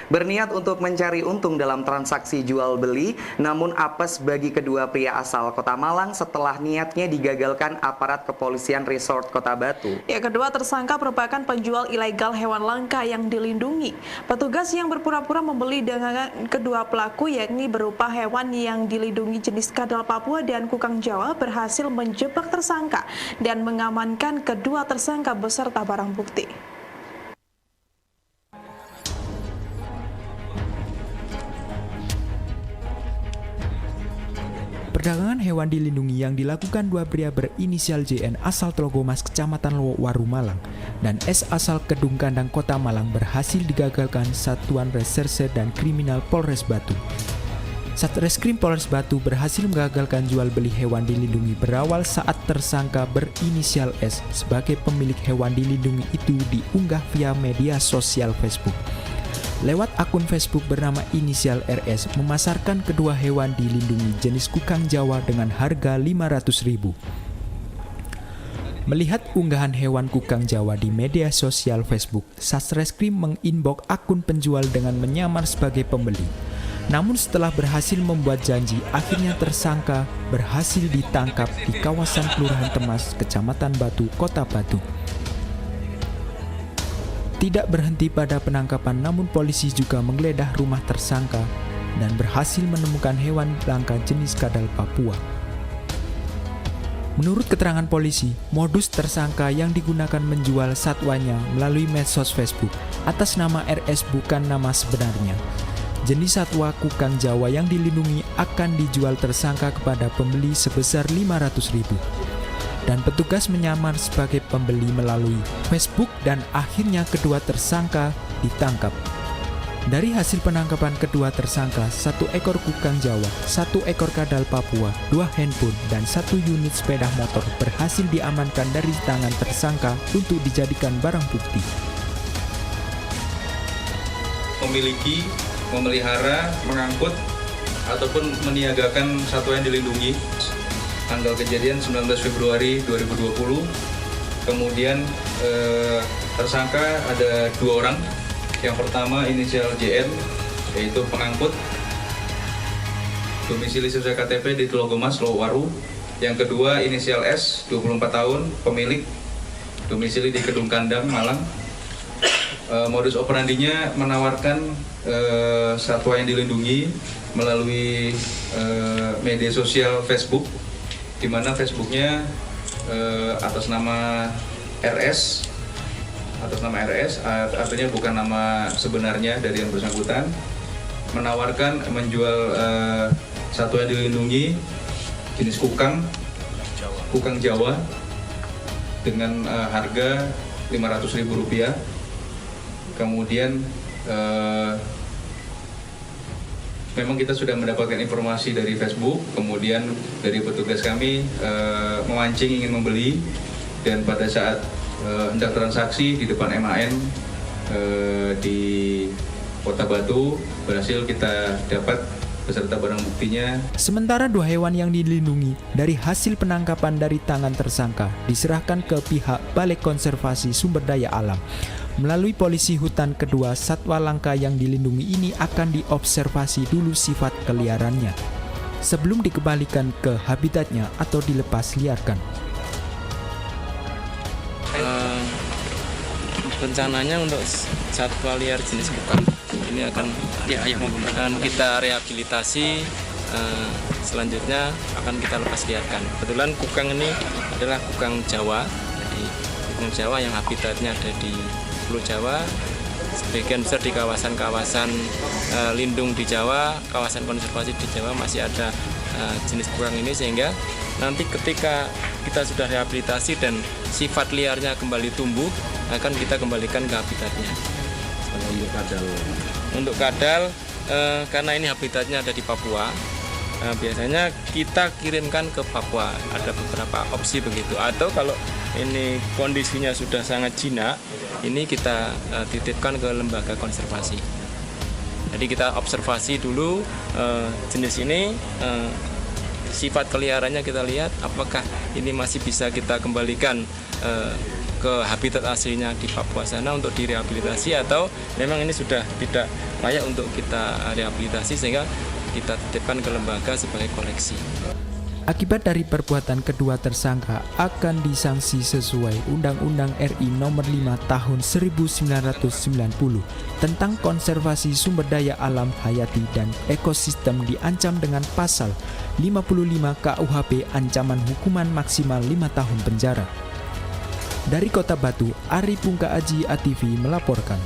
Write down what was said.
Berniat untuk mencari untung dalam transaksi jual beli, namun apes bagi kedua pria asal Kota Malang setelah niatnya digagalkan aparat kepolisian Resort Kota Batu. Ya, kedua tersangka merupakan penjual ilegal hewan langka yang dilindungi. Petugas yang berpura-pura membeli dagangan kedua pelaku, yakni berupa hewan yang dilindungi jenis kadal Papua dan kukang Jawa, berhasil menjebak tersangka dan mengamankan kedua tersangka beserta barang bukti. Perdagangan hewan dilindungi yang dilakukan dua pria berinisial JN asal Tlogomas, Kecamatan Lowaru, Malang, dan S asal Kedung Kandang, Kota Malang berhasil digagalkan Satuan Reserse dan Kriminal Polres Batu. Satreskrim Polres Batu berhasil menggagalkan jual beli hewan dilindungi berawal saat tersangka berinisial S sebagai pemilik hewan dilindungi itu diunggah via media sosial Facebook. Lewat akun Facebook bernama inisial RS memasarkan kedua hewan dilindungi jenis kukang Jawa dengan harga Rp500.000. Melihat unggahan hewan kukang Jawa di media sosial Facebook, Satreskrim menginbox akun penjual dengan menyamar sebagai pembeli. Namun setelah berhasil membuat janji, akhirnya tersangka berhasil ditangkap di kawasan Kelurahan Temas, Kecamatan Batu, Kota Batu. Tidak berhenti pada penangkapan, namun polisi juga menggeledah rumah tersangka dan berhasil menemukan hewan langka jenis kadal Papua. Menurut keterangan polisi, modus tersangka yang digunakan menjual satwanya melalui medsos Facebook atas nama RS bukan nama sebenarnya. Jenis satwa kukang Jawa yang dilindungi akan dijual tersangka kepada pembeli sebesar Rp500.000. Dan petugas menyamar sebagai pembeli melalui Facebook dan akhirnya kedua tersangka ditangkap. Dari hasil penangkapan kedua tersangka, 1 ekor kukang Jawa, 1 ekor kadal Papua, 2 handphone, dan 1 unit sepeda motor berhasil diamankan dari tangan tersangka untuk dijadikan barang bukti. Memiliki, memelihara, mengangkut, ataupun meniagakan satwa yang dilindungi. Tanggal kejadian 19 Februari 2020. Kemudian tersangka ada 2 orang. Yang pertama inisial JN, yaitu pengangkut, domisili sesuai KTP di Tlogomas, Lowaru. Yang kedua inisial S, 24 tahun, pemilik, domisili di Kedung Kandang, Malang. Modus operandinya menawarkan satwa yang dilindungi melalui media sosial Facebook, di mana Facebooknya atas nama RS, artinya bukan nama sebenarnya dari yang bersangkutan, menawarkan menjual satwa yang dilindungi jenis kukang Jawa dengan harga Rp500.000. Kemudian memang kita sudah mendapatkan informasi dari Facebook, kemudian dari petugas kami memancing ingin membeli, dan pada saat hendak transaksi di depan MAN di Kota Batu berhasil kita dapat beserta barang buktinya. Sementara 2 hewan yang dilindungi dari hasil penangkapan dari tangan tersangka diserahkan ke pihak Balai Konservasi Sumber Daya Alam. Melalui polisi hutan, kedua satwa langka yang dilindungi ini akan diobservasi dulu sifat keliarannya sebelum dikembalikan ke habitatnya atau dilepas liarkan. Rencananya untuk satwa liar jenis kukang ini akan kita rehabilitasi, selanjutnya akan kita lepas liarkan. Kebetulan kukang ini adalah kukang Jawa, jadi kukang Jawa yang habitatnya ada di Pulau Jawa, sebagian besar di kawasan-kawasan lindung di Jawa, kawasan konservasi di Jawa masih ada jenis kukang ini, sehingga nanti ketika kita sudah rehabilitasi dan sifat liarnya kembali tumbuh, akan kita kembalikan ke habitatnya. Untuk kadal, karena ini habitatnya ada di Papua, biasanya kita kirimkan ke Papua. Ada beberapa opsi begitu. Atau kalau ini kondisinya sudah sangat jinak, ini kita titipkan ke lembaga konservasi. Jadi kita observasi dulu jenis ini, sifat keliarannya kita lihat apakah ini masih bisa kita kembalikan ke habitat aslinya di Papua sana untuk direhabilitasi, atau memang ini sudah tidak layak untuk kita rehabilitasi sehingga kita titipkan ke lembaga sebagai koleksi. Akibat dari perbuatan kedua tersangka akan disanksi sesuai Undang-Undang RI Nomor 5 Tahun 1990 tentang konservasi sumber daya alam hayati dan ekosistem, diancam dengan pasal 55 KUHP ancaman hukuman maksimal 5 tahun penjara. Dari Kota Batu, Ari Pungka Aji ATV melaporkan.